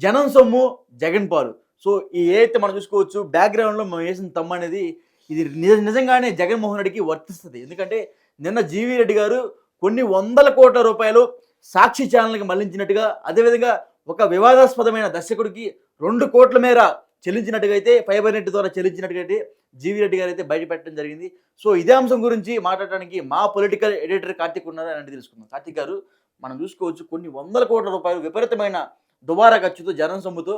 జనం సొమ్ము, జగన్ పాలు. సో, ఈ ఏదైతే మనం చూసుకోవచ్చు బ్యాక్‌గ్రౌండ్‌లో మనం ఏసిన తమ్మనేది ఇది నిజంగానే జగన్‌మోహన్ రెడ్డికి వర్తిస్తది. ఎందుకంటే నిన్న జీవీ రెడ్డి గారు కొన్ని వందల కోట్ల రూపాయలు సాక్షి ఛానెల్‌కి మళ్లించినట్టుగా, అదేవిధంగా ఒక వివాదాస్పదమైన దర్శకుడికి 2 కోట్ల మేర చెల్లించినట్టుగా అయితే ఫైబర్ నెట్ ద్వారా చెల్లించినట్టుగా అయితే జీవీ రెడ్డి గారైతే బయటపెట్టడం జరిగింది. సో, ఇదే అంశం గురించి మాట్లాడడానికి మా పొలిటికల్ ఎడిటర్ కార్తీక్ ఉన్నారు. ఆయనని తెలుసుకుందాం. కార్తీక్ గారు, మనం చూసుకోవచ్చు కొన్ని వందల కోట్ల రూపాయలు విపరీతమైన దుబారా ఖర్చుతో జనం సొమ్ముతో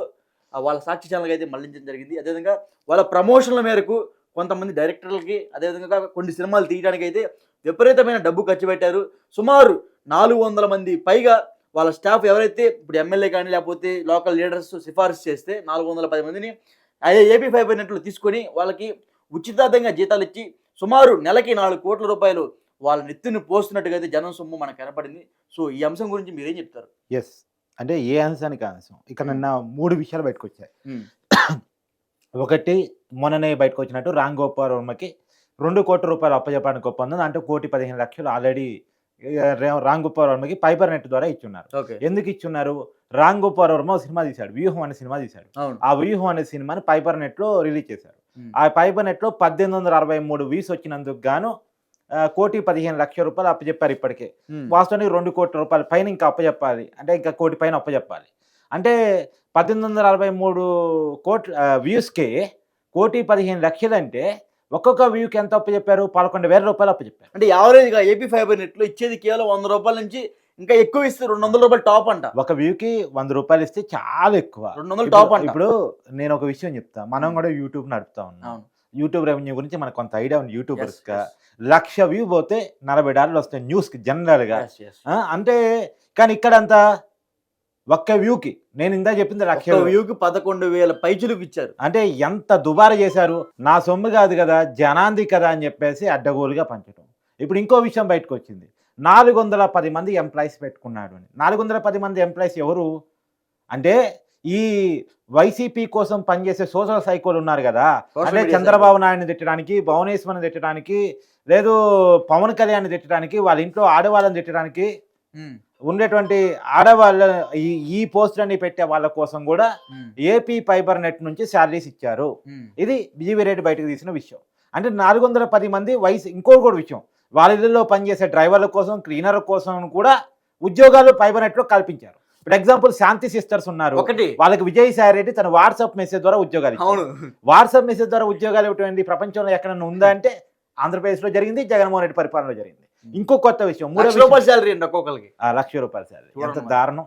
వాళ్ళ సాక్షి ఛానల్‌కి అయితే మళ్లించడం జరిగింది. అదేవిధంగా వాళ్ళ ప్రమోషన్‌ల మేరకు కొంతమంది డైరెక్టర్లకి, అదేవిధంగా కొన్ని సినిమాలు తీయడానికైతే విపరీతమైన డబ్బు ఖర్చు పెట్టారు. సుమారు 400 మంది పైగా వాళ్ళ స్టాఫ్ ఎవరైతే ఇప్పుడు ఎమ్మెల్యే కానీ లేకపోతే లోకల్ లీడర్స్ సిఫారసు చేస్తే 410 మందిని ఏపీ ఫైబర్ నెట్‌లో తీసుకొని వాళ్ళకి ఉచితంగా జీతాలు ఇచ్చి సుమారు నెలకి 4 కోట్ల రూపాయలు వాళ్ళ నెత్తిన పోస్తున్నట్టుగా అయితే జనం సొమ్ము మనకు కనపడింది. సో, ఈ అంశం గురించి మీరేం చెప్తారు? యెస్. అంటే ఏ అంశానికి ఆ అంశం. ఇక్కడ నిన్న 3 విషయాలు బయటకొచ్చాయి. ఒకటి మొన్ననే బయటకొచ్చినట్టు రామ్ గోపాల్ వర్మకి 2 కోట్ల రూపాయలు అప్పజెప్పడానికి ఒప్పందం. అంటే 1,15,00,000 ఆల్రెడీ రామ్ గోపాల్ వర్మకి ఫైబర్ నెట్ ద్వారా ఇచ్చున్నారు. ఎందుకు ఇచ్చున్నారు? రామ్ గోపాల్ వర్మ ఒక సినిమా తీశాడు. 'వ్యూహం' అనే సినిమా తీశాడు. ఆ 'వ్యూహం' అనే సినిమాని ఫైబర్ నెట్‌లో రిలీజ్ చేశారు. ఆ ఫైబర్ నెట్‌లో 1863 వ్యూస్ వచ్చినందుకు గాను 1,15,00,000 రూపాయలు అప్పజెప్పారు ఇప్పటికే. వాస్తవానికి 2 కోట్ల రూపాయల పైన ఇంకా అప్పజెప్పాలి. అంటే ఇంకా 1 కోటి పైన అప్పజెప్పాలి. అంటే 1863 కోట్ల వ్యూస్‌కే 1,15,00,000 అంటే ఒక్కొక్క వ్యూకి ఎంత అప్పజెప్పారు? 11,000 రూపాయలు అప్పజెప్పారు. అంటే యావరేజ్‌గా ఏపీ ఫైబర్ నెట్‌లో ఇచ్చేది కేవలం ₹100 నుంచి ఇంకా ఎక్కువ ఇస్తే ₹200 టాప్ అంట. ఒక వ్యూకి ₹100 ఇస్తే చాలా ఎక్కువ. 200 టాప్ అంట. ఇప్పుడు నేను ఒక విషయం చెప్తా. మనం కూడా యూట్యూబ్ నడుపుతా ఉన్నాం. యూట్యూబ్ రెవెన్యూ గురించి మనకు కొంత ఐడియా ఉంది. యూట్యూబర్స్‌గా 1,00,000 వ్యూ పోతే $40 వస్తాయి న్యూస్‌కి జనరల్‌గా. అంటే కానీ ఇక్కడంత ఒక్క వ్యూకి నేను ఇందా చెప్పింది 1,00,000 వ్యూకి 11,000 పైచులకు ఇచ్చారు. అంటే ఎంత దుబారా చేశారు. నా సొమ్ము కాదు కదా, జనాంది కదా అని చెప్పేసి అడ్డగోలుగా పంచడం. ఇప్పుడు ఇంకో విషయం బయటకు వచ్చింది. 410 మంది ఎంప్లాయీస్ పెట్టుకున్నాడు అని. 410 మంది ఎంప్లాయీస్ ఎవరు? అంటే ఈ వైసీపీ కోసం పనిచేసే సోషల్ సైకోలు ఉన్నారు కదా. అంటే చంద్రబాబు నాయుడిని తిట్టడానికి, భువనేశ్వర్ని తిట్టడానికి, లేదు పవన్ కళ్యాణ్ని తిట్టడానికి, వాళ్ళ ఇంట్లో ఆడవాళ్ళని తిట్టడానికి ఉండేటువంటి ఆడవాళ్ళ ఈ పోస్టులన్నీ పెట్టే వాళ్ళ కోసం కూడా ఏపీ ఫైబర్ నెట్ నుంచి శాలరీస్ ఇచ్చారు. ఇది జీవీ రెడ్డి బయటకు తీసిన విషయం. అంటే 410 మంది ఇంకో విషయం, వాళ్ళ ఇళ్లలో పనిచేసే డ్రైవర్ల కోసం, క్లీనర్ల కోసం కూడా ఉద్యోగాలు ఫైబర్ నెట్ లో కల్పించారు. ఇప్పుడు ఎగ్జాంపుల్ శాంతి సిస్టర్స్ ఉన్నారు. వాళ్ళకి విజయసాయి రెడ్డి తన వాట్సాప్ మెసేజ్ ద్వారా ఉద్యోగాలు ఇచ్చారు. వాట్సాప్ మెసేజ్ ద్వారా ఉద్యోగాలు ఇవ్వటువంటి ప్రపంచంలో ఎక్కడన్నా ఉందా అంటే ఆంధ్రప్రదేశ్ లో జరిగింది, జగన్మోహన్ రెడ్డి పరిపాలనలో జరిగింది. ఇంకో కొత్త విషయం, ₹3,00,000 శాలరీ అండి ఒక్కొక్కరికి. ₹1,00,000 శాలరీ. ఎంత దారుణం.